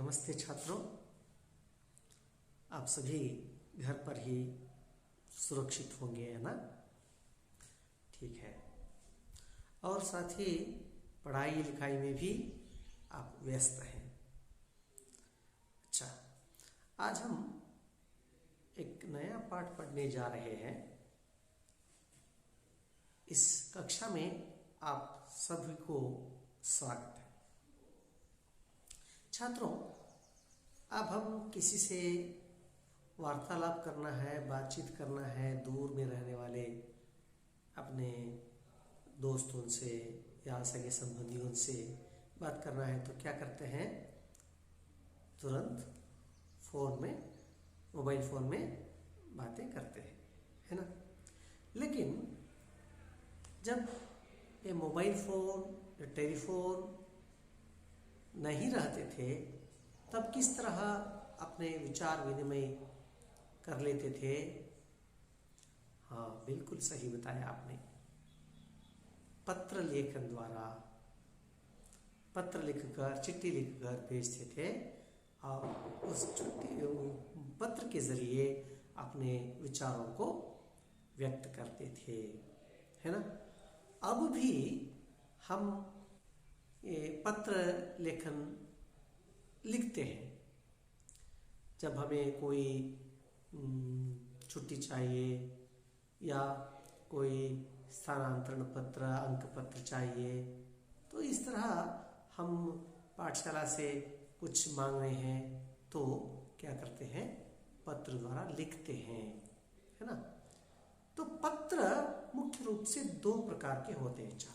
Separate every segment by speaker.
Speaker 1: नमस्ते छात्रों, आप सभी घर पर ही सुरक्षित होंगे, है ना? ठीक है। और साथ ही पढ़ाई लिखाई में भी आप व्यस्त हैं। अच्छा, आज हम एक नया पाठ पढ़ने जा रहे हैं। इस कक्षा में आप सभी को स्वागत है। छात्रों, अब हम किसी से वार्तालाप करना है, बातचीत करना है, दूर में रहने वाले अपने दोस्तों से या सगे संबंधियों से बात करना है तो क्या करते हैं? तुरंत मोबाइल फ़ोन में बातें करते हैं, है ना? लेकिन जब ये मोबाइल फ़ोन या टेलीफोन नहीं रहते थे तब किस तरह अपने विचार विनिमय कर लेते थे? हाँ, बिल्कुल सही बताया आपने। पत्र लेखन द्वारा पत्र लिखकर, चिट्ठी लिखकर भेजते थे और उस पत्र के जरिए अपने विचारों को व्यक्त करते थे, है ना? अब भी हम ये पत्र लेखन लिखते हैं। जब हमें कोई छुट्टी चाहिए या कोई स्थानांतरण पत्र, अंक पत्र चाहिए, तो इस तरह हम पाठशाला से कुछ मांग रहे हैं तो क्या करते हैं? पत्र द्वारा लिखते हैं, है ना? तो पत्र मुख्य रूप से दो प्रकार के होते हैं छात्र।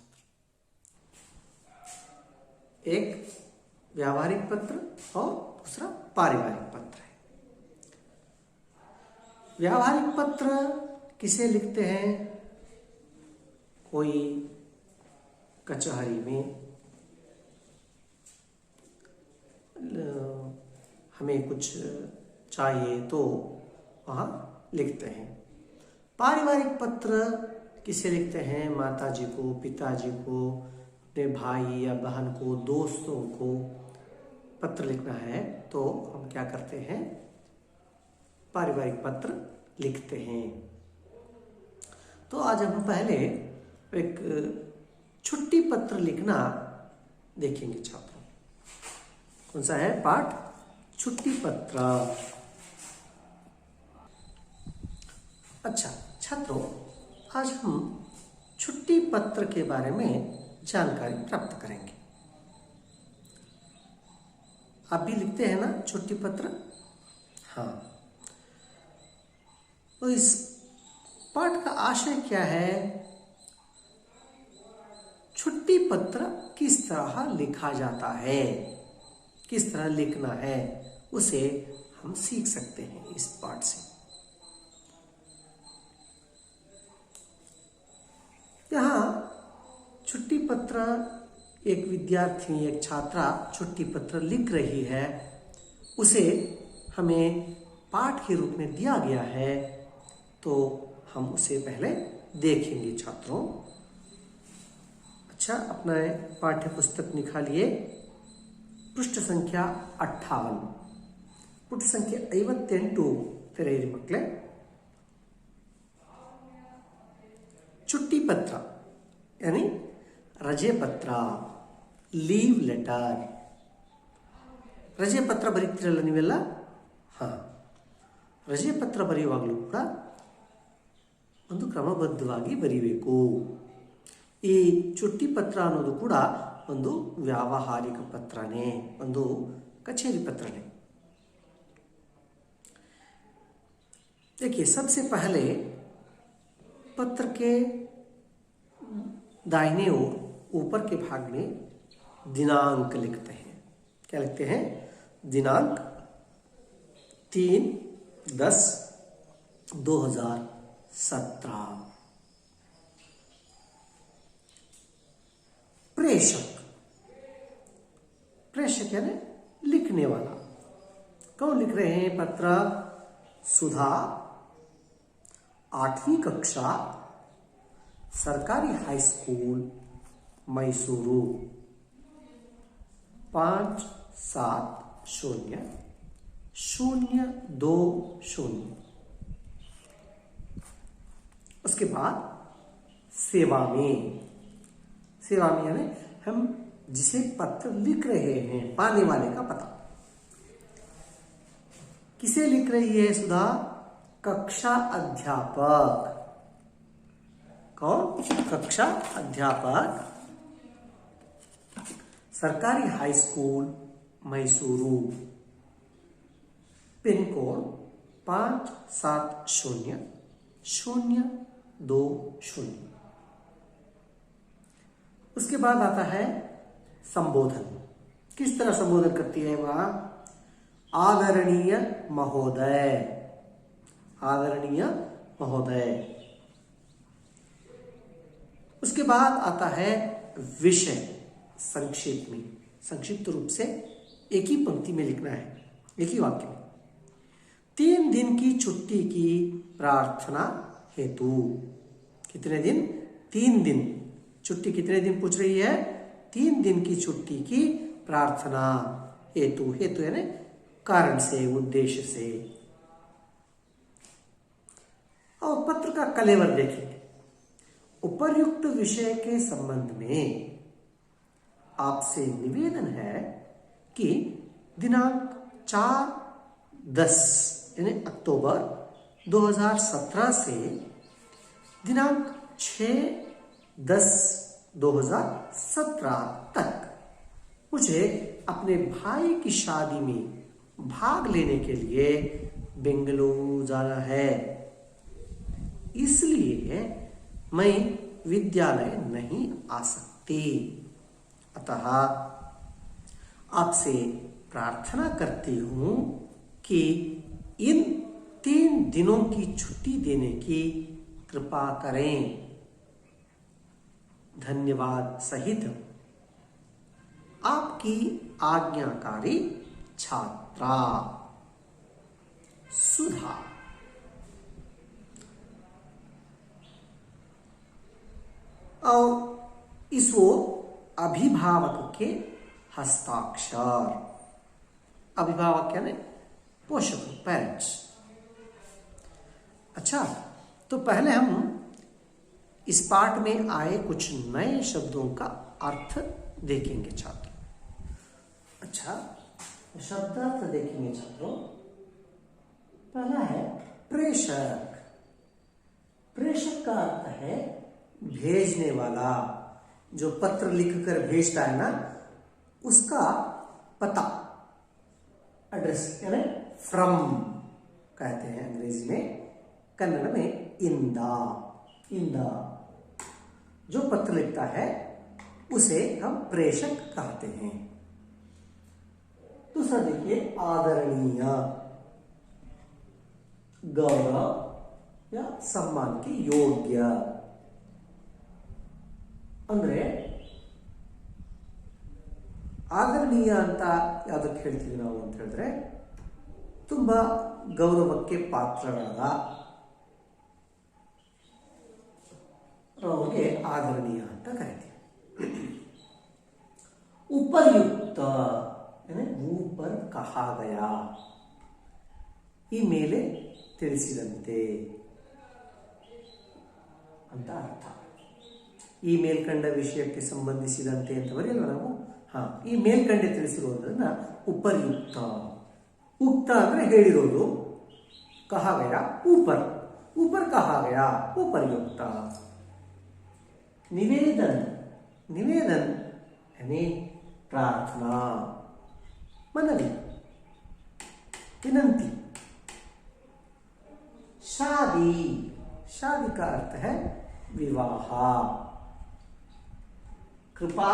Speaker 1: एक व्यावहारिक पत्र और दूसरा पारिवारिक पत्र है। व्यावहारिक पत्र किसे लिखते हैं? कोई कचहरी में हमें कुछ चाहिए तो वहाँ लिखते हैं। पारिवारिक पत्र किसे लिखते हैं? माता जी को, पिताजी को, अपने भाई या बहन को, दोस्तों को पत्र लिखना है तो हम क्या करते हैं? पारिवारिक पत्र लिखते हैं। तो आज हम पहले एक छुट्टी पत्र लिखना देखेंगे छात्रों। कौन सा है पाठ? छुट्टी पत्र। अच्छा छात्रों, आज हम छुट्टी पत्र के बारे में जानकारी प्राप्त करेंगे। आप भी लिखते हैं ना छुट्टी पत्र? हाँ। तो इस पाठ का आशय क्या है? छुट्टी पत्र किस तरह लिखा जाता है, किस तरह लिखना है, उसे हम सीख सकते हैं इस पाठ से। यहाँ छुट्टी पत्र एक विद्यार्थी, एक छात्रा छुट्टी पत्र लिख रही है, उसे हमें पाठ के रूप में दिया गया है, तो हम उसे पहले देखेंगे छात्रों। अच्छा, अपना पाठ्य पुस्तक निकालिए। पृष्ठ संख्या 58, ಪುಟ ಸಂಖ್ಯೆ 58 ತೆರೆಯಿರಿ ಮಕ್ಕಳೇ. छुट्टी पत्र यानी रजे पत्र, ಲೀವ್ ಲೆಟರ್. ರಜೆ ಪತ್ರ ಬರೀತೀರಲ್ಲ ನೀವೆಲ್ಲ? ಹಾಂ, ರಜೆ ಪತ್ರ ಬರೆಯುವಾಗಲೂ ಕೂಡ ಒಂದು ಕ್ರಮಬದ್ಧವಾಗಿ ಬರೀಬೇಕು. ಈ छुट्टी पत्र ಅನ್ನೋದು ಕೂಡ ಒಂದು ವ್ಯಾವಹಾರಿಕ ಪತ್ರನೇ, ಒಂದು ಕಚೇರಿ ಪತ್ರನೇ. देखिए, सबसे पहले पत्र के दाहिने ओर ऊपर के भाग में दिनांक लिखते हैं. क्या लिखते हैं? दिनांक 3/10/2017. प्रेषक, प्रेषक यानी लिखने वाला. कौन लिख रहे हैं पत्र? सुधा, 8वीं कक्षा, सरकारी हाई स्कूल, मैसूरू, 5/7 0 उसके बाद सेवा में यानी हम जिसे पत्र लिख रहे हैं, पाने वाले का पता। किसे लिख रही है सुधा? कक्षा अध्यापक। कौन? कक्षा अध्यापक, सरकारी high school Mysuru, pin code 570020। उसके बाद आता है संबोधन। किस तरह संबोधन करती है वहां? आदरणीय महोदय, आदरणीय महोदय। उसके बाद आता है विषय, संक्षिप्त रूप से एक ही पंक्ति में लिखना है, एक ही वाक्य में। 3 दिन की छुट्टी की प्रार्थना हेतु। कितने दिन? 3 दिन। छुट्टी कितने दिन पूछ रही है? 3 दिन की छुट्टी की प्रार्थना हेतु। हेतु यानी कारण से, उद्देश्य से। और पत्र का कलेवर देखेंगे। उपर्युक्त विषय के संबंध में आपसे निवेदन है कि दिनांक 4/10 यानी अक्टूबर 2017 से दिनांक 6/10/2017 तक मुझे अपने भाई की शादी में भाग लेने के लिए बेंगलुरु जाना है, इसलिए मैं विद्यालय नहीं आ सकती। अतः आपसे प्रार्थना करती हूं कि इन 3 दिनों की छुट्टी देने की कृपा करें। धन्यवाद सहित आपकी आज्ञाकारी छात्रा सुधा। और इस ओर अभिभावक के हस्ताक्षर। अभिभावक यानी पोषक, पेरेंट्स। अच्छा, तो पहले हम इस पाठ में आए कुछ नए शब्दों का अर्थ देखेंगे छात्रों। अच्छा, शब्दार्थ देखेंगे छात्रों। पहला है प्रेषक। प्रेषक का अर्थ है भेजने वाला। जो पत्र लिखकर भेजता है ना, उसका पता, एड्रेस यानी फ्रॉम कहते हैं अंग्रेजी में, कन्नड़ में इंदा। जो पत्र लिखता है उसे हम प्रेषक कहते हैं। दूसरा देखिए आदरणीय, गौरव या सम्मान के योग्य। ಅಂದ್ರೆ ಆದರಣೀಯ ಅಂತ ಯಾವ್ದಕ್ಕೆ ಹೇಳ್ತೀವಿ ನಾವು ಅಂತ ಹೇಳಿದ್ರೆ, ತುಂಬಾ ಗೌರವಕ್ಕೆ ಪಾತ್ರರಾದ ಅವರಿಗೆ ಆದರಣೀಯ ಅಂತ ಕರೀತೀವಿ. ಉಪಯುಕ್ತ यानी ऊपर कहा गया, ಈ ಮೇಲೆ ತಿಳಿಸಿದಂತೆ ಅಂತ ಅರ್ಥ. ಈ ಮೇಲ್ಕಂಡ ವಿಷಯಕ್ಕೆ ಸಂಬಂಧಿಸಿದಂತೆ ಅಂತ ಬರೆಯಲ್ಲ ನಾವು. ಈ ಮೇಲ್ಕಂಡೆ ತಿಳಿಸಿರುವುದನ್ನ ಉಪಯುಕ್ತ. ಉಕ್ತ ಅಂದ್ರೆ ಹೇಳಿರೋದು, ಕಹಾ ಗಯಾ ऊपर, ऊपर कहा गया उपर्युक्त. निवेदन, निवेदन यानी प्रार्थना, मनवी, विनंती. शादी, शादी का अर्थ है विवाह. कृपा,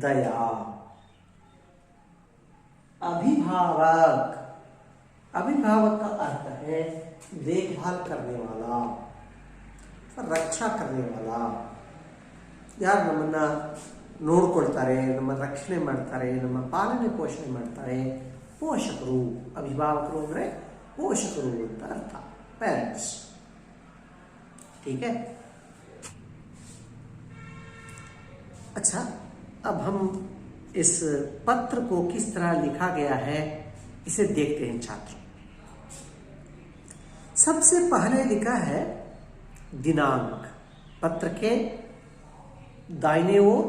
Speaker 1: दया. अभिभावक, अभिभावक का अर्थ है देखभाल करने वाला, रक्षा करने वाला. ಯಾರು ನಮ್ಮನ್ನ ನೋಡ್ಕೊಳ್ತಾರೆ, ನಮ್ಮ ರಕ್ಷಣೆ ಮಾಡ್ತಾರೆ, ನಮ್ಮ ಪಾಲನೆ ಪೋಷಣೆ ಮಾಡ್ತಾರೆ, ಪೋಷಕರು. ಅಭಿಭಾವಕರು ಅಂದ್ರೆ ಪೋಷಕರು ಅಂತ ಅರ್ಥ, पेरेंट्स. ठीक है. अच्छा, अब हम इस पत्र को किस तरह लिखा गया है इसे देखते हैं छात्र। सबसे पहले लिखा है दिनांक। पत्र के दाहिने ओर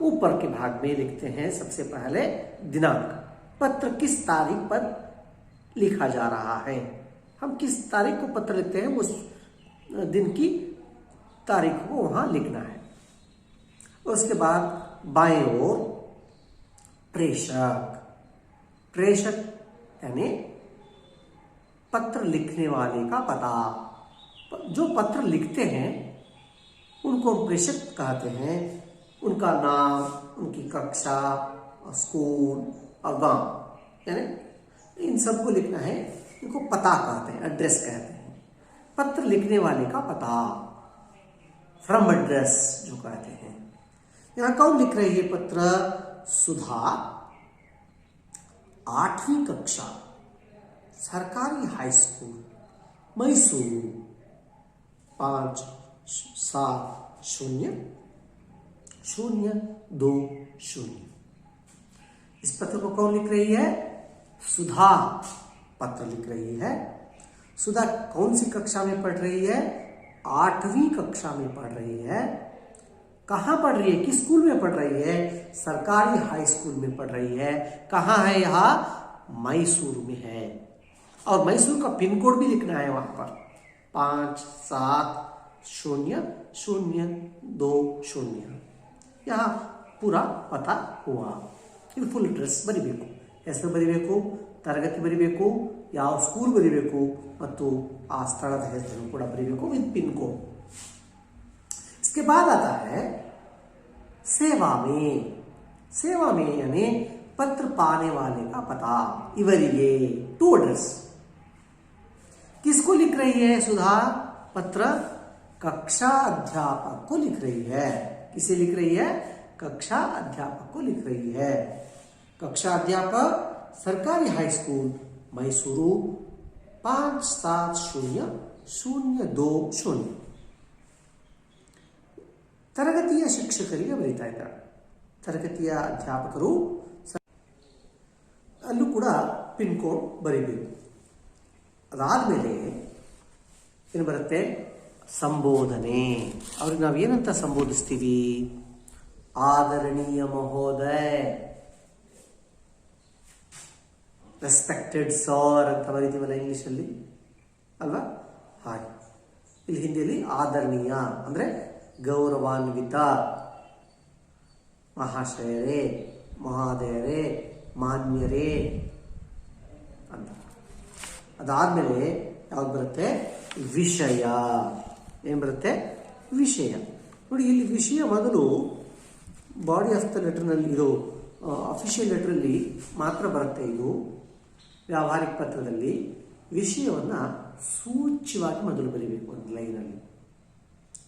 Speaker 1: ऊपर के भाग में लिखते हैं सबसे पहले दिनांक। पत्र किस तारीख पर लिखा जा रहा है, हम किस तारीख को पत्र लिखते हैं उस दिन की तारीख को वहां लिखना है। उसके बाद बाएं ओर प्रेषक। प्रेषक यानी पत्र लिखने वाले का पता। जो पत्र लिखते हैं उनको हम प्रेषक कहते हैं। उनका नाम, उनकी कक्षा, स्कूल और गांव, यानी इन सबको लिखना है। इनको पता कहते हैं, एड्रेस कहते हैं। पत्र लिखने वाले का पता, फ्रॉम एड्रेस जो कहते हैं। यहां कौन लिख रही है पत्र? सुधा, 8वीं कक्षा, सरकारी हाई स्कूल, मैसूर, 570020। इस पत्र को कौन लिख रही है? सुधा पत्र लिख रही है। सुधा कौन सी कक्षा में पढ़ रही है? 8वीं कक्षा में पढ़ रही है। कहां पढ़ रही है? किस स्कूल में पढ़ रही है? सरकारी हाई स्कूल में पढ़ रही है। कहां है? यहां मैसूर में है। और मैसूर का पिन कोड भी लिखना है वहां पर, 570020। यहाँ पूरा पता हुआ। ಇದು ಫುಲ್ ಅಡ್ರೆಸ್ ಬರಿಬೇಕು, ಹೆಸರು ಬರಿಬೇಕು, ತರಗತಿ ಬರಿಬೇಕು, ಯಾವ ಸ್ಕೂಲ್ ಬರಿಬೇಕು ಮತ್ತು ಆ ಸ್ಥಳದ ಹೆಸರು ಕೂಡ ಬರಿಬೇಕು ವಿತ್ पिन कोड। इसके बाद आता है सेवा में। सेवा में यानी पत्र पाने वाले का पता। ಇವರಿಗೆ टू एड्रेस। किसको लिख रही है सुधा? पत्र कक्षा अध्यापक को लिख रही है। किसे लिख रही है? कक्षा अध्यापक को लिख रही है। कक्षा अध्यापक, सरकारी हाई स्कूल, मैसूरू, 570020। ತರಗತಿಯ ಶಿಕ್ಷಕರಿಗೆ ಬರೀತಾ ಇದ್ದಾರೆ, ತರಗತಿಯ ಅಧ್ಯಾಪಕರು, ಅಲ್ಲೂ ಕೂಡ ಪಿನ್ ಕೋಡ್ ಬರೀಬೇಕು। ಅದಾದ್ಮೇಲೆ ಏನು ಬರುತ್ತೆ? ಸಂಬೋಧನೆ। ಅವ್ರಿಗೆ ನಾವು ಏನಂತ ಸಂಬೋಧಿಸ್ತೀವಿ? ಆದರಣೀಯ ಮಹೋದಯ, ರೆಸ್ಪೆಕ್ಟೆಡ್ ಸರ್ ಅಂತ ಬರೀತೀವಲ್ಲ ಇಂಗ್ಲಿಷಲ್ಲಿ ಅಲ್ವಾ? ಹಾಗೆ ಇಲ್ಲಿ ಹಿಂದಿಯಲ್ಲಿ ಆದರಣೀಯ ಅಂದ್ರೆ ಗೌರವಾನ್ವಿತ, ಮಹಾಶಯರೇ, ಮಹೋದಯರೇ, ಮಾನ್ಯರೇ ಅಂತ। ಅದಾದ್ಮೇಲೆ ಯಾವ್ದು ಬರುತ್ತೆ? ವಿಷಯ। ಏನ್ ಬರುತ್ತೆ? ವಿಷಯ। ನೋಡಿ ಇಲ್ಲಿ ವಿಷಯ ಮೊದಲು ಬಾಡಿ ಆಫ್ ದ ಲೆಟರ್ನಲ್ಲಿ ಇದು ಅಫಿಷಿಯಲ್ ಲೆಟರಲ್ಲಿ ಮಾತ್ರ ಬರುತ್ತೆ। ಇದು ವ್ಯಾವಹಾರಿಕ ಪತ್ರದಲ್ಲಿ ವಿಷಯವನ್ನ ಸೂಚ್ಯವಾಗಿ ಮೊದಲು ಬರೀಬೇಕು ಒಂದು ಲೈನಲ್ಲಿ।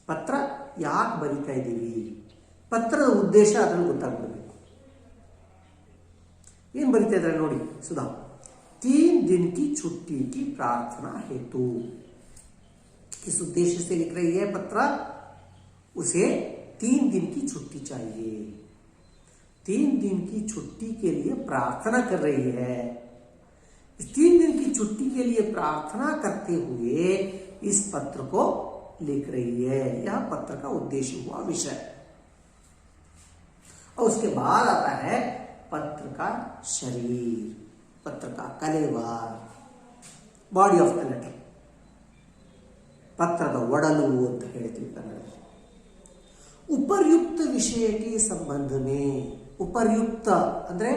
Speaker 1: ಪತ್ರ ಯಾಕೆ ಬರೀತಾ ಇದ್ದೀವಿ, ಪತ್ರದ ಉದ್ದೇಶ ಅದನ್ನು ಗೊತ್ತಾಗ್ಬಿಡ್ಬೇಕು। ಏನ್ ಬರೀತಾ ಇದ್ದಾರೆ ನೋಡಿ ಸುಧಾ? 3 दिन की छुट्टी की प्रार्थना हेतु। किस उद्देश्य से लिख रही है पत्र? उसे 3 दिन की छुट्टी चाहिए। 3 दिन की छुट्टी के लिए प्रार्थना कर रही है। इस 3 दिन की छुट्टी के लिए प्रार्थना करते हुए इस पत्र को लिख रही है। यह पत्र का उद्देश्य हुआ, विषय। और उसके बाद आता है पत्र का शरीर, पत्र का कलेवार, ಬಾಡಿ ಆಫ್ ದ ಲೆಟರ್, ಪತ್ರದ ಒಡಲು ಅಂತ ಹೇಳ್ತೀವಿ ಕನ್ನಡದಲ್ಲಿ। ಉಪರ್ಯುಕ್ತ ವಿಷಯಕ್ಕೆ ಸಂಬಂಧವೇ, ಉಪರ್ಯುಕ್ತ ಅಂದ್ರೆ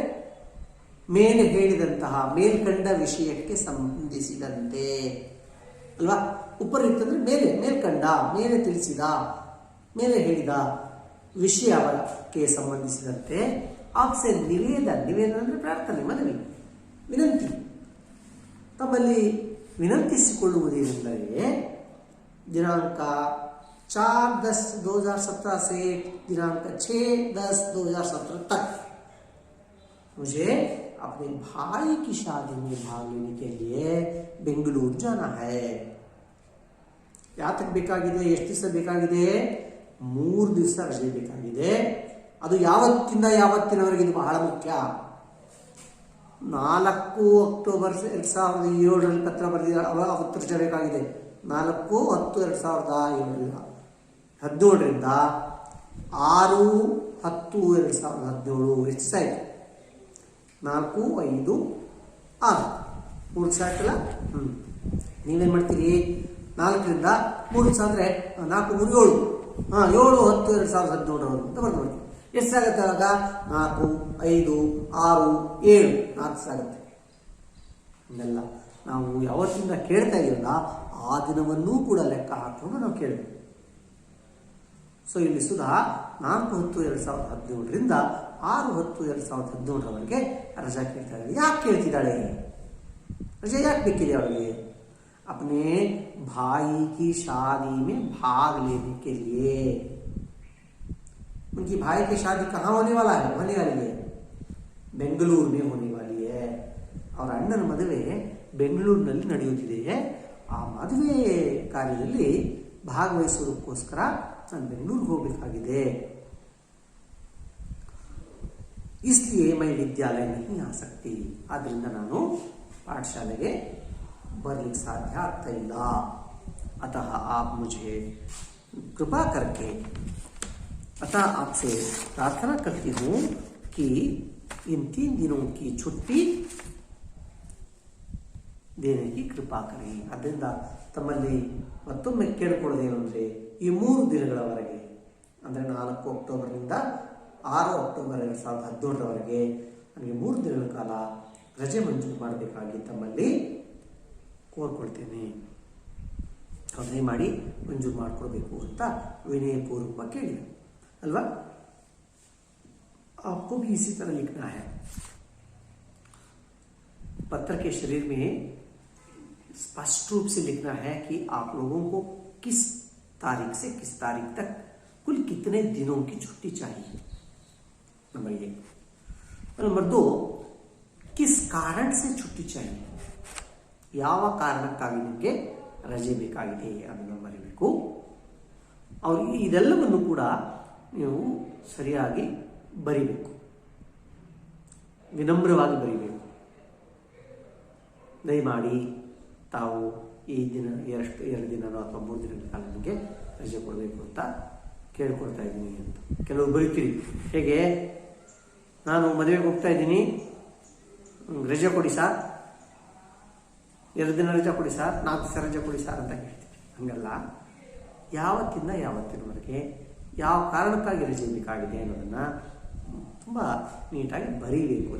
Speaker 1: ಮೇಲೆ ಹೇಳಿದಂತಹ, ಮೇಲ್ಕಂಡ ವಿಷಯಕ್ಕೆ ಸಂಬಂಧಿಸಿದಂತೆ ಅಲ್ವಾ? ಉಪರ್ಯುಕ್ತ ಅಂದ್ರೆ ಮೇಲೆ, ಮೇಲ್ಕಂಡ, ಮೇಲೆ ತಿಳಿಸಿದ, ಮೇಲೆ ಹೇಳಿದ ವಿಷಯಕ್ಕೆ ಸಂಬಂಧಿಸಿದಂತೆ। आपसे निवेदन, निवेदन ಅಂದ್ರೆ ಪ್ರಾರ್ಥನೆ, ಮನವಿ, ವಿನಂತಿ। ತಮ್ಮಲ್ಲಿ ವಿನಂತಿಸಿಕೊಳ್ಳುವುದೇನೆಂದರೆ ದಿನಾಂಕ 4/10/2017 से दिनांक 6/10/2017 तक मुझे अपने भाई की शादी में भाग लेने के लिए ಬೆಂಗಳೂರು जाना है। ಯಾತಕ್ಕೆ ಬೇಕಾಗಿದೆ? ಎಷ್ಟು ದಿವಸ ಬೇಕಾಗಿದೆ? 3 ದಿವಸ ರಜೆ ಬೇಕಾಗಿದೆ।
Speaker 2: ಅದು ಯಾವತ್ತಿಂದ ಯಾವತ್ತಿನವರೆಗೆ ಇದು ಬಹಳ ಮುಖ್ಯ. 4 ಅಕ್ಟೋಬರ್ 2007ರಲ್ಲಿ ಪತ್ರ ಬರೆದಿದ್ದಾರೆ, ಅವತ್ತು ರಜೆ ಬೇಕಾಗಿದೆ. 4/10/2017ರಿಂದ 6/10/2017 ಎಷ್ಟು ಸಾಯ್ತು? 4, 5, 6 3 ಸಾಯ್ತಲ್ಲ. ನೀವೇನು ಮಾಡ್ತೀರಿ? 4ರಿಂದ 3 ಸಾಂದ್ರೆ 4, 3, 7. 7/10/2017 ಅಂತ ಬರ್ದು ಬರ್ತೀವಿ. ಎಷ್ಟು ಸಾಗುತ್ತೆ ಆವಾಗ? 4, 5, 6, 7 4 ಸಾಗುತ್ತೆ. ಇದೆಲ್ಲ ನಾವು ಯಾವತ್ತಿಂದ ಕೇಳ್ತಾ ಇದೀವಲ್ಲ ಆ ದಿನವನ್ನೂ ಕೂಡ ಲೆಕ್ಕ ಹಾಕೊಂಡು ನಾವು ಕೇಳಬೇಕು. ಸೊ ಇಲ್ಲಿ ಸುಧಾ 4/10/2017ರಿಂದ 6/10/2017ರವರೆಗೆ ರಜಾ ಕೇಳ್ತಾ ಇದ್ದಾಳೆ. ಯಾಕೆ ಕೇಳ್ತಿದ್ದಾಳೆ? रजा याक बेकिದೆ ಅವಳಿಗೆ? अपने भाई की शादी में भाग लेने के लिए. उनकी भाई की शादी कहाँ होने वाली है? ಬೆಂಗಳೂರು में होने वाली है. ಅವರ ಅಣ್ಣನ ಮದುವೆ ಬೆಂಗಳೂರಿನಲ್ಲಿ ನಡೆಯುತ್ತಿದೆ. ಆ ಮದುವೆ ಕಾರ್ಯದಲ್ಲಿ ಭಾಗವಹಿಸುವುದಕ್ಕೋಸ್ಕರ ನಾನು ಬೆಂಗಳೂರಿಗೆ ಹೋಗಬೇಕಾಗಿದೆ. इसलिए मैं विद्यालय नहीं आ सकती. ಆದ್ದರಿಂದ ನಾನು पाठशाले बरलिಕ್ಕೆ साध्य ಆಗ್ತಾ ಇಲ್ಲ. अतः आप मुझे कृपा करके आपसे प्रार्थना करती हूँ कि इन 3 दिनों की छुट्टी देने की कृपा करें. ಅದರಿಂದ ತಮ್ಮಲ್ಲಿ ಮತ್ತೊಮ್ಮೆ ಕೇಳಿಕೊಳ್ಳೋದೇನು ಅಂದರೆ ಈ 3 ದಿನಗಳವರೆಗೆ ಅಂದರೆ 4 ಅಕ್ಟೋಬರ್ನಿಂದ 6 ಅಕ್ಟೋಬರ್ 2017ರವರೆಗೆ ನನಗೆ 3 ದಿನಗಳ ಕಾಲ ರಜೆ ಮಂಜೂರು ಮಾಡಬೇಕಾಗಿ ತಮ್ಮಲ್ಲಿ ಕೋರ್ಕೊಳ್ತೇನೆ. ಅದನ್ನೇ ಮಾಡಿ ಮಂಜೂರು ಮಾಡಿಕೊಡ್ಬೇಕು ಅಂತ ವಿನಯಪೂರ್ವಕವಾಗಿ ಕೇಳಿದೆ अल्वा. आपको भी इसी तरह लिखना है. पत्र के शरीर में स्पष्ट रूप से लिखना है कि आप लोगों को किस तारीख से किस तारीख तक कुल कितने दिनों की छुट्टी चाहिए. नंबर 1. नंबर 2, किस कारण से छुट्टी चाहिए. ಯಾವ ಕಾರಣಕ್ಕಾಗಿ ನಿಮಗೆ ರಜೆ ಬೇಕಾಗಿದೆ ಅದನ್ನು ಬರೀಬೇಕು. ಅವ್ರು ಇದೆಲ್ಲವನ್ನು ಕೂಡ ನೀವು ಸರಿಯಾಗಿ ಬರೀಬೇಕು, ವಿನಮ್ರವಾಗಿ ಬರೀಬೇಕು. ದಯಮಾಡಿ ತಾವು ಈ ದಿನ 2 ದಿನನೋ ಅಥವಾ 3 ದಿನಗಳ ಕಾಲ ನಿಮಗೆ ರಜೆ ಕೊಡಬೇಕು ಅಂತ ಕೇಳ್ಕೊಳ್ತಾ ಇದ್ದೀನಿ ಅಂತ. ಕೆಲವರು ಬರೀತೀರಿ, ಹೇಗೆ ನಾನು ಮದುವೆಗೆ ಹೋಗ್ತಾ ಇದ್ದೀನಿ, ರಜೆ ಕೊಡಿ ಸರ್, 2 ದಿನ ರಜೆ ಕೊಡಿ ಸರ್, 4 ದಿವಸ ರಜೆ ಕೊಡಿ ಸರ್ ಅಂತ ಹೇಳ್ತೀವಿ. ಹಂಗಲ್ಲ, ಯಾವತ್ತಿಂದ ಯಾವತ್ತಿನವರೆಗೆ ಯಾವ ಕಾರಣಕ್ಕಾಗಿ ರಜೆ ಬೇಕಾಗಿದೆ ಅನ್ನೋದನ್ನು ತುಂಬ ನೀಟಾಗಿ ಬರೀಬೇಕು.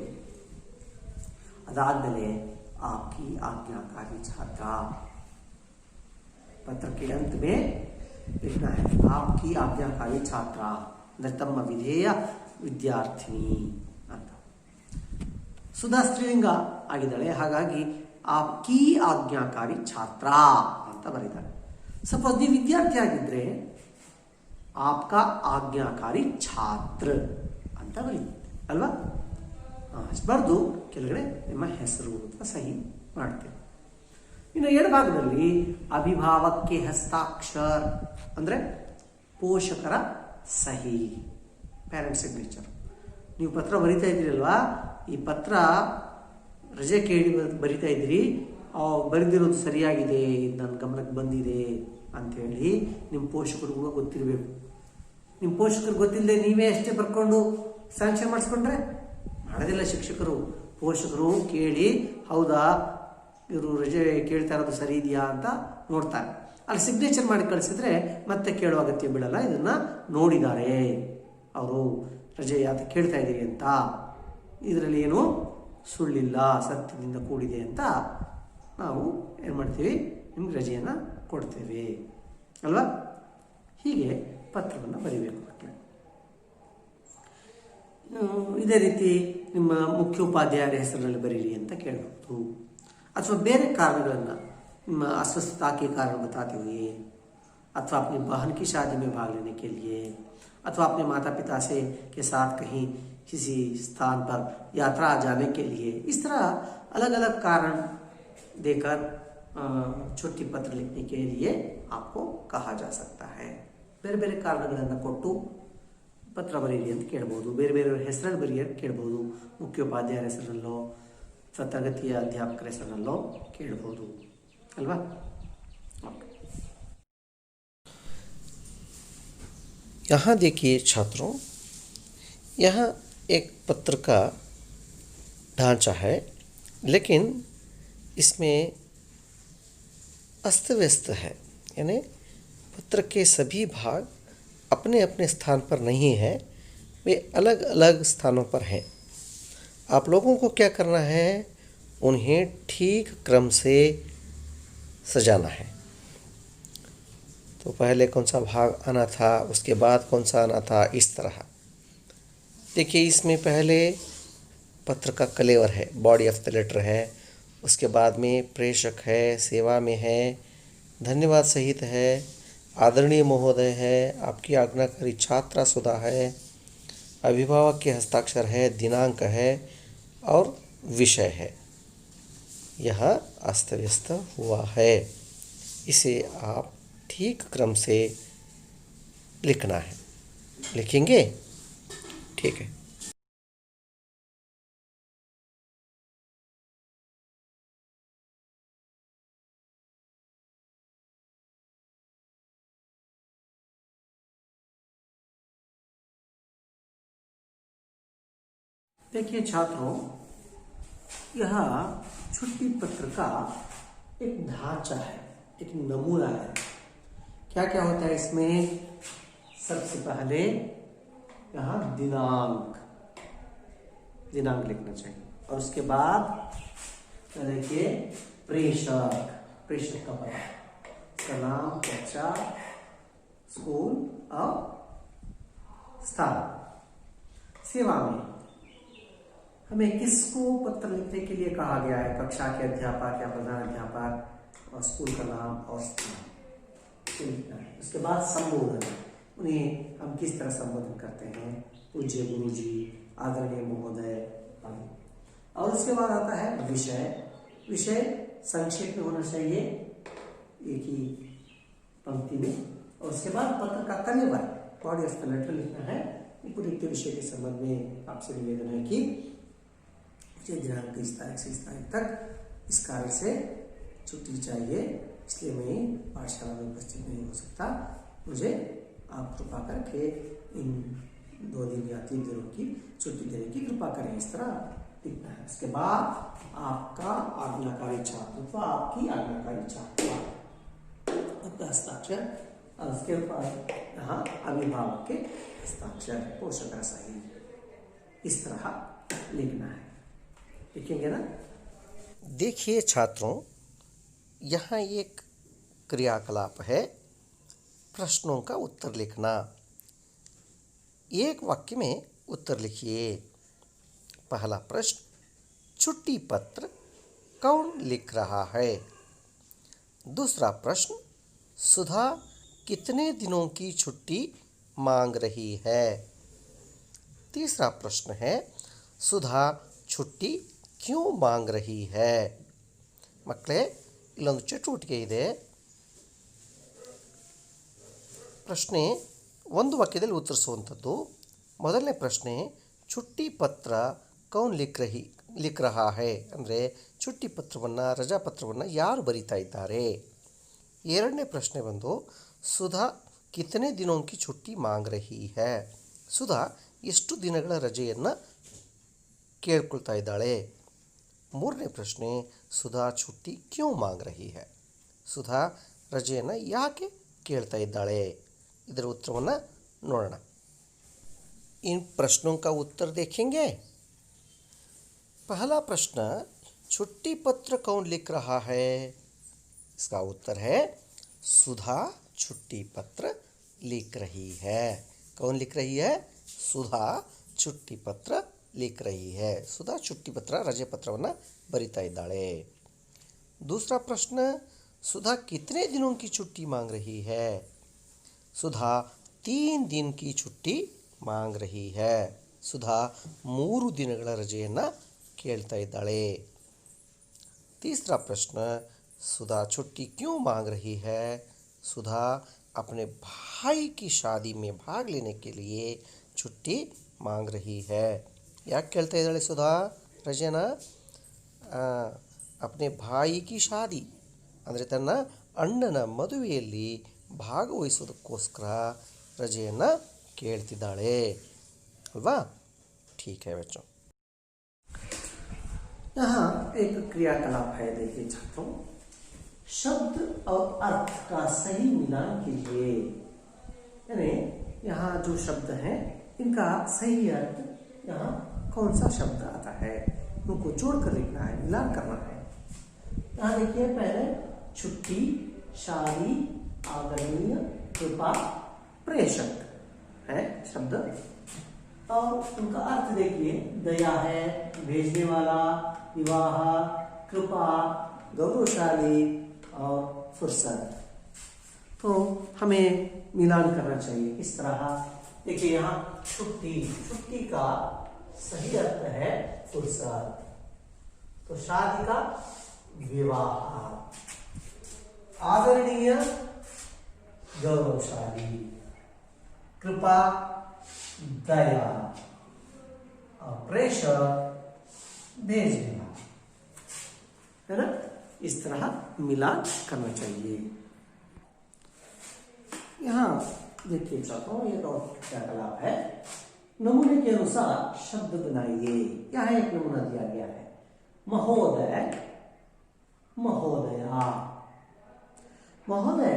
Speaker 2: ಅದಾದಮೇಲೆ आपकी आज्ञाकारी छात्रा, पत्र के अंत में लिखना है आपकी आज्ञाकारी छात्रा ಅಂದರೆ ತಮ್ಮ ವಿಧೇಯ ವಿದ್ಯಾರ್ಥಿನಿ ಅಂತ. ಸುಧಾ ಸ್ತ್ರೀಲಿಂಗ ಆಗಿದ್ದಾಳೆ, ಹಾಗಾಗಿ आपकी आज्ञाकारी छात्रा ಅಂತ ಬರೀತಾರೆ. ಸಪೋಸ್ ನೀವು ವಿದ್ಯಾರ್ಥಿ ಆಗಿದ್ರೆ आपका आज्ञाकारी छात्र ಅಂತ ಬರೀತಾರೆ ಅಲ್ವಾ. ಅಷ್ಟು ಬರೆದು ಕೆಳಗಡೆ ನಿಮ್ಮ ಹೆಸರು ಅಥವಾ ಸಹಿ ಮಾಡ್ತೇವೆ. ಇನ್ನು ಎಡಭಾಗದಲ್ಲಿ ಅಭಿಭಾವಕ್ಕೆ ಹಸ್ತಾಕ್ಷರ ಅಂದರೆ ಪೋಷಕರ ಸಹಿ, ಪ್ಯಾರೆಂಟ್ ಸಿಗ್ನೇಚರ್. ನೀವು ಪತ್ರ ಬರಿತಾ ಇದ್ದೀರಲ್ವಾ, ಈ ಪತ್ರ ರಜೆ ಕೇಳಿ ಬರಿತಾ ಇದ್ದೀರಿ, ಬರೆದಿರೋದು ಸರಿಯಾಗಿದೆ, ನನ್ನ ಗಮನಕ್ಕೆ ಬಂದಿದೆ ಅಂಥೇಳಿ ನಿಮ್ಮ ಪೋಷಕರಿಗೂ ಗೊತ್ತಿರಬೇಕು. ನಿಮ್ಮ ಪೋಷಕರು ಗೊತ್ತಿಲ್ಲದೆ ನೀವೇ ಅಷ್ಟೇ ಬರ್ಕೊಂಡು ಸ್ಯಾಂಕ್ಷನ್ ಮಾಡಿಸ್ಕೊಂಡ್ರೆ ಮಾಡೋದಿಲ್ಲ ಶಿಕ್ಷಕರು. ಪೋಷಕರು ಕೇಳಿ ಹೌದಾ ಇವರು ರಜೆ ಕೇಳ್ತಾ ಇರೋದು ಸರಿ ಇದೆಯಾ ಅಂತ ನೋಡ್ತಾರೆ. ಅಲ್ಲಿ ಸಿಗ್ನೇಚರ್ ಮಾಡಿ ಕಳಿಸಿದ್ರೆ ಮತ್ತೆ ಕೇಳೋ ಅಗತ್ಯ ಬೀಳಲ್ಲ. ಇದನ್ನು ನೋಡಿದ್ದಾರೆ ಅವರು ರಜೆ ಯಾತ ಕೇಳ್ತಾ ಇದ್ದೀರಿ ಅಂತ, ಇದರಲ್ಲಿ ಏನು ಸುಳ್ಳಿಲ್ಲ, ಸತ್ಯದಿಂದ ಕೂಡಿದೆ ಅಂತ ನಾವು ಏನು ಮಾಡ್ತೀವಿ, ನಿಮ್ಗೆ ರಜೆಯನ್ನು ಕೊಡ್ತೇವೆ ಅಲ್ವಾ. ಹೀಗೆ ಪತ್ರವನ್ನು ಬರೀಬೇಕು ಮಕ್ಕಳು. ಇದೇ ರೀತಿ ನಿಮ್ಮ ಮುಖ್ಯೋಪಾಧ್ಯಾಯರ ಹೆಸರಿನಲ್ಲಿ ಬರೀರಿ ಅಂತ ಕೇಳಬಹುದು. ಅಥವಾ ಬೇರೆ ಕಾರಣಗಳನ್ನು, ನಿಮ್ಮ अस्वस्थता के कारण बताते हुए, अथवा अपनी बहन की शादी में भाग लेने के लिए, अथवा अपने माता पिता से के साथ कहीं किसी स्थान पर यात्रा जाने के लिए, इस तरह अलग अलग कारण देकर छुट्टी पत्र लिखने के लिए आपको कहा जा सकता है. ಬೇರೆ ಬೇರೆ ಕಾರಣಗಳನ್ನು ಕೊಟ್ಟು ಪತ್ರ ಬರೀರಿ ಅಂತ ಕೇಳ್ಬೋದು. ಬೇರೆ ಬೇರೆ ಹೆಸರಲ್ಲಿ ಬರೀ ಅಂತ ಕೇಳ್ಬೋದು. ಮುಖ್ಯೋಪಾಧ್ಯಾಯರ ಹೆಸರಲ್ಲೋ ಅಥವಾ ತರಗತಿಯ ಅಧ್ಯಾಪಕರ ಹೆಸರಲ್ಲೋ ಕೇಳ್ಬೋದು ಅಲ್ವಾ.
Speaker 1: यहाँ देखिए छात्रों, यहाँ एक पत्र का ढांचा है, लेकिन इसमें अस्त व्यस्त है, यानी पत्र के सभी भाग अपने अपने स्थान पर नहीं है, वे अलग अलग स्थानों पर हैं। आप लोगों को क्या करना है, उन्हें ठीक क्रम से सजाना है। तो पहले कौन सा भाग आना था, उसके बाद कौन सा आना था, इस तरह। देखिए इसमें पहले पत्र का कलेवर है, बॉडी ऑफ द लेटर है, उसके बाद में प्रेषक है, सेवा में है, धन्यवाद सहित है, आदरणीय महोदय है, आपकी आज्ञाकारी छात्रा सुधा है, अभिभावक के हस्ताक्षर है, दिनांक है और विषय है। यह अस्त व्यस्त हुआ है, इसे आप ठीक क्रम से लिखना है। लिखेंगे? ठीक है।
Speaker 2: देखिए छात्रों, यह छुट्टी पत्र का एक ढांचा है, एक नमूना है। क्या क्या होता है इसमें? सबसे पहले यहाँ दिनांक लिखना चाहिए, और उसके बाद देखिए प्रेषक का पता, उसका नाम, कक्षा, स्कूल और स्थान। सेवा में हमें किसको पत्र लिखने के लिए कहा गया है? कक्षा के अध्यापक या प्रधान अध्यापक, और स्कूल का नाम और स्थान लिखना है। उसके बाद संबोधन, उन्हें हम किस तरह संबोधन करते हैं, पूज्य गुरु जी, आदरणीय महोदय आदि। और उसके बाद आता है विषय संक्षेप में होना चाहिए, एक ही पंक्ति में। और उसके बाद पत्र का कलेवर, बॉडी ऑफ द लेटर लिखना है। पूरे विषय के संबंध में आपसे निवेदन है कि मुझे दिनांक इस तारीख से इस तारीख तक इस कार्य से छुट्टी चाहिए, इसलिए मैं पाठशाला में उपस्थित नहीं हो सकता, मुझे आप कृपा करके इन 2 दिन या 3 दिनों की छुट्टी देने की कृपा करें, इस तरह लिखना है। उसके बाद आपका आज्ञाकारी छात्र, तो आपकी आज्ञाकारी छात्रा, आपका हस्ताक्षर, और उसके ऊपर यहाँ अभिभावक के हस्ताक्षर, पोषक सही, इस तरह लिखना है। लिखेंगे ना?
Speaker 1: देखिए छात्रों, यहाँ एक क्रियाकलाप है, प्रश्नों का उत्तर लिखना। एक वाक्य में उत्तर लिखिए। पहला प्रश्न, छुट्टी पत्र कौन लिख रहा है? दूसरा प्रश्न, सुधा कितने दिनों की छुट्टी मांग रही है? तीसरा प्रश्न है, सुधा छुट्ಟಿ क्यों मांग रही है? ಮಕ್ಕಳೇ, ಇಲ್ಲೊಂದು ಚಟುವಟಿಕೆ ಇದೆ. ಪ್ರಶ್ನೆ ಒಂದು ವಾಕ್ಯದಲ್ಲಿ ಉತ್ತರಿಸುವಂಥದ್ದು. ಮೊದಲನೇ ಪ್ರಶ್ನೆ, छुट्टी ಪತ್ರ ಕೌನ್ ಲಿಖ್ ರಹಾ ಹೈ, ಅಂದರೆ छुट्टी ಪತ್ರವನ್ನು, ರಜಾ ಪತ್ರವನ್ನು ಯಾರು ಬರಿತಾ ಇದ್ದಾರೆ? ಎರಡನೇ ಪ್ರಶ್ನೆ ಬಂದು, ಸುಧಾ ಕಿತನೆ ದಿನೋं की छुट्टी मांग रही है, ಸುಧಾ ಎಷ್ಟು ದಿನಗಳ ರಜೆಯನ್ನು ಕೇಳ್ಕೊಳ್ತಾ ಇದ್ದಾಳೆ? ಮೂರನೇ ಪ್ರಶ್ನೆ, ಸುಧಾ छुट्टी क्यों मांग रही है, ಸುಧಾ ರಜೆಯನ್ನು ಯಾಕೆ ಕೇಳ್ತಾ ಇದ್ದಾಳೆ? ಇದರ उत्तरವನ್ನು ನೋಡೋಣ. इन प्रश्नों का उत्तर देखेंगे. पहला प्रश्न, छुट्टी पत्र कौन लिख रहा है? इसका उत्तर है, सुधा छुट्टी पत्र लिख रही है. कौन लिख रही है? सुधा छुट्टी पत्र लिख रही है. सुधा छुट्टी पत्र, रजे पत्रವನ್ನು ಬರಿತಾ ಇದ್ದಾಳೆ. दूसरा प्रश्न, सुधा कितने दिनों की छुट्टी मांग रही है? सुधा 3 दिन की छुट्टी मांग रही है. सुधा 3 ದಿನಗಳ ರಜೆಯನ್ನು ಕೇಳ್ತಾ ಇದ್ದಾಳೆ. तीसरा प्रश्न, सुधा छुट्टी क्यों मांग रही है? सुधा अपने भाई की शादी में भाग लेने के लिए
Speaker 2: छुट्टी मांग रही है. ಯಾಕೆ ಕೇಳ್ತಾ ಇದ್ದಾಳೆ ಸುಧಾ ರಜೆನ? अपने भाई की शादी ಅಂದರೆ ತನ್ನ ಅಣ್ಣನ ಮದುವೆಯಲ್ಲಿ ಭಾಗವಹಿಸೋದಕ್ಕೋಸ್ಕರ ರಜೆಯನ್ನು ಕೇಳ್ತಿದ್ದಾಳೆ ಅಲ್ವಾ? ठीक है बच्चों. यहाँ एक क्रियाकलाप है, देखिए छात्रों. शब्द और अर्थ का सही मिलान कीजिए. यानी यहाँ जो शब्द हैं इनका सही अर्थ यहाँ कौन सा शब्द आता है उनको जोड़कर लिखना है, मिलान करना है. यहाँ देखिए पहले छुट्टी, शादी, आदरणीय, कृपा, प्रेषक है शब्द. और उनका अर्थ देखिए, दया है, भेजने वाला, विवाह, कृपा, गौरवशाली और फुर्सत. तो हमें मिलान करना चाहिए इस तरह. देखिए यहाँ छुट्टी, छुट्टी का सही अर्थ है फुर्सत. तो शादी का विवाह, आदरणीय गौरवशाली, कृपा दया और प्रेषक भेजना, है ना? इस तरह मिलान करना चाहिए. यहाँ देखिए छात्रों एक और क्रियाकलाप है. नमूने के अनुसार शब्द बनाइए. यहाँ एक नमूना दिया गया है, महोदय, महोदया. महोदय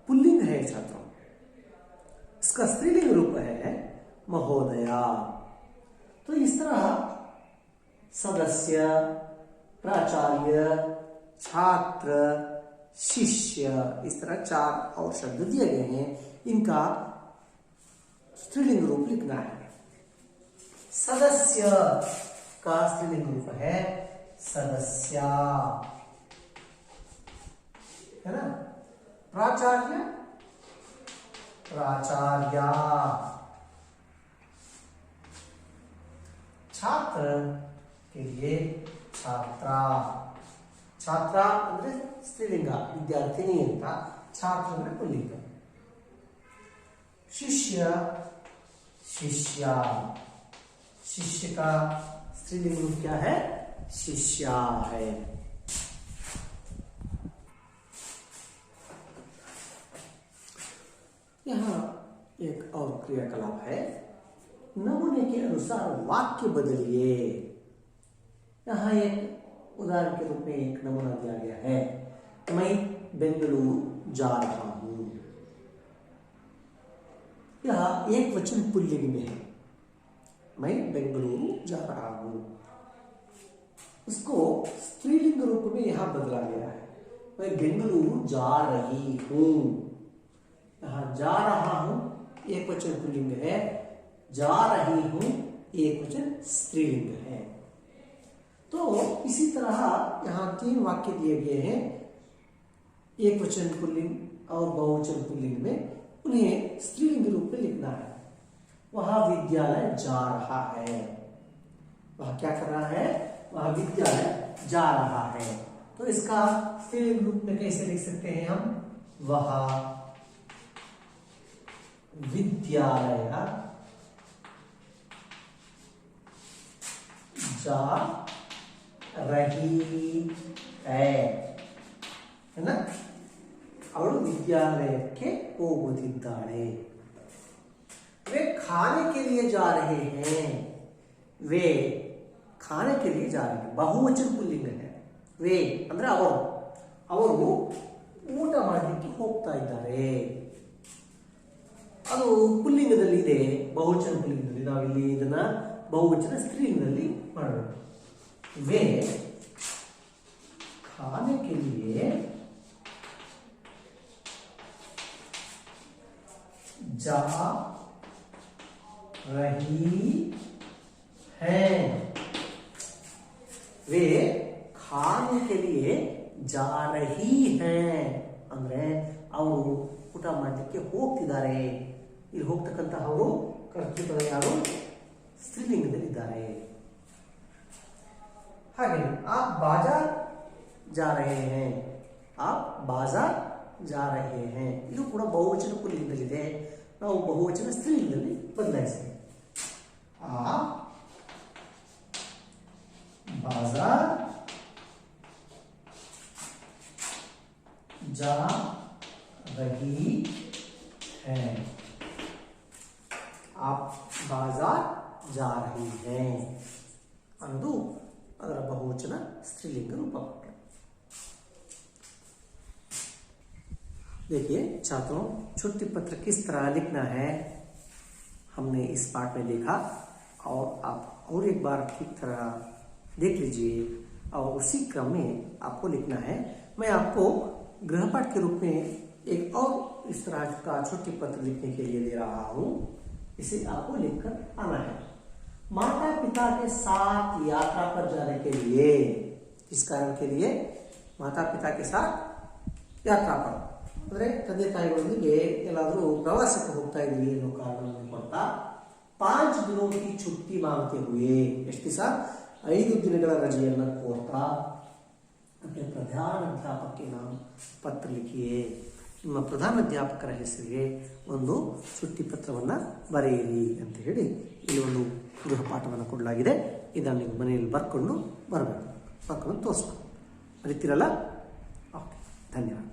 Speaker 2: पुल्लिंग है छात्रों, इसका स्त्रीलिंग रूप है महोदया. तो इस तरह सदस्य, प्राचार्य, छात्र, शिष्य, इस तरह 4 और शब्द दिए गए हैं. इनका स्त्रीलिंग रूप लिखना है. सदस्य का स्त्रीलिंग रूप है सदस्या, है ना? प्राचार्य, प्राचार्या. छात्र के लिए छात्रा. छात्रा ಅಂದ್ರೆ ಸ್ತ್ರೀಲಿಂಗ, ವಿದ್ಯಾರ್ಥಿನಿ ಅಂತ. छात्र ಅಂದ್ರೆ ಪುಲ್ಲಿಂಗ. शिष्य, शिष्या. शिष्य का स्त्रीलिंग रूप क्या है? शिष्या है. यहाँ एक और क्रियाकलाप है, नमूने के अनुसार वाक्य बदलिए. यहाँ एक उदाहरण के रूप में एक नमूना दिया गया है, मैं बेंगलुरु जा रहा हूं. यह एक वचन पुल्लिंग में है, मैं बेंगलुरु जा रहा हूं. उसको स्त्रीलिंग रूप में यहां बदला गया है, मैं बेंगलुरु जा रही हूं. यहां जा रहा हूं एक वचन पुल्लिंग है, जा रही हूं एक वचन स्त्रीलिंग है. तो इसी तरह यहां 3 वाक्य दिए गए हैं, एक वचन पुल्लिंग और बहुवचन पुल्लिंग में. उन्हें स्त्रीलिंग रूप में लिखना है. वह विद्यालय जा रहा है. वह क्या कर रहा है? वह विद्यालय जा रहा है. तो इसका स्त्रीलिंग रूप में कैसे लिख सकते हैं हम? वह विद्यालय जा रही है ना? ಅವಳು विद्यालयಕ್ಕೆ ಹೋಗುತ್ತಿದ್ದಾಳೆ. वे खाने के लिए जा रहे हैं. वे खाने के लिए जा रहे हैं, बहुवचन पुल्लिंग है. वे ಅಂದ್ರೆ ಅವರು ಊಟ ಮಾಡಲಿಕ್ಕೆ ಹೋಗ್ತಾ ಇದ್ದಾರೆ. ಅದು ಪುಲ್ಲಿಂಗದಲ್ಲಿ ಇದೆ, ಬಹುವಚನ ಪುಲ್ಲಿಂಗದಲ್ಲಿ. ನಾವಿಲ್ಲಿ ಇದನ್ನ ಬಹುವಚನ ಸ್ತ್ರೀಲಿಂಗದಲ್ಲಿ ಮಾಡೋಣ. वे खाने के लिए जा रही है. वे खाने के लिए जा रही हैं ಅಂದ್ರೆ ಅವರು ಊಟ ಮಾಡಲಿಕ್ಕೆ ಹೋಗ್ತಿದ್ದಾರೆ. ಇಲ್ಲಿ ಹೋಗ್ತಕ್ಕಂತಹ ಅವರು ಕರ್ತೃಪದ ಯಾರು? ಸ್ತ್ರೀಲಿಂಗದಲ್ಲಿದ್ದಾರೆ. ಹಾಗೆ आप बाजार जा रहे हैं, आप बाजार जा रहे हैं. ಇದು ಕೂಡ ಬಹುವಚನ ಪುಲ್ಲಿಂಗದಲ್ಲಿದೆ. ನಾವು ಬಹುವಚನ ಸ್ತ್ರೀಲಿಂಗದಲ್ಲಿ ಬದಲಾಯಿಸ್ತೇವೆ. आप बाजार जा रही है। आप बाजार जा रही हैं ಅನ್ನೋದು ಅದರ ಬಹುವಚನ ಸ್ತ್ರೀಲಿಂಗ ರೂಪ। देखिए छात्रों, छुट्टी पत्र किस तरह लिखना है हमने इस पाठ में देखा, और आप और एक बार ठीक तरह देख लीजिए और उसी क्रम में आपको लिखना है। मैं आपको गृहपाठ के रूप में एक और इस तरह का छुट्टी पत्र लिखने के लिए दे रहा हूं, इसे आपको लिखकर आना है। माता पिता के साथ यात्रा पर जाने के लिए, इस कारण के लिए माता पिता के साथ ಯಾತ್ರಾ पर ಅಂದ್ರೆ ತಂದೆ ತಾಯಿಗಳೊಂದಿಗೆ ಎಲ್ಲಾದರೂ ಪ್ರವಾಸಕ್ಕೆ ಹೋಗ್ತಾ ಇದ್ದೀವಿ ಅನ್ನೋ ಕಾರಣವನ್ನು ಕೊಡ್ತಾ 5 ದಿನों की छुट्टी मांगते हुए, ಎಷ್ಟು ದಿವಸ 5 ದಿನಗಳ ರಜೆಯನ್ನು ಕೋರ್ತಾ अपने ಪ್ರಧಾನಾಧ್ಯಾಪಕ के नाम ಪತ್ರ लिखिए, ನಿಮ್ಮ ಪ್ರಧಾನಾಧ್ಯಾಪಕರ ಹೆಸರಿಗೆ ಒಂದು छुट्टी ಪತ್ರವನ್ನು ಬರೆಯಿರಿ ಅಂತ ಹೇಳಿ ಇಲ್ಲಿ ಒಂದು ಗೃಹಪಾಠವನ್ನು ಕೊಡಲಾಗಿದೆ। ಇದನ್ನು ನೀವು ಮನೆಯಲ್ಲಿ ಬರ್ಕೊಂಡು ಬರಬೇಕು, ಬರ್ಕೊಂಡು ತೋರಿಸ್ಬೇಕು, ಬರೀತೀರಲ್ಲ? ಓಕೆ, ಧನ್ಯವಾದ।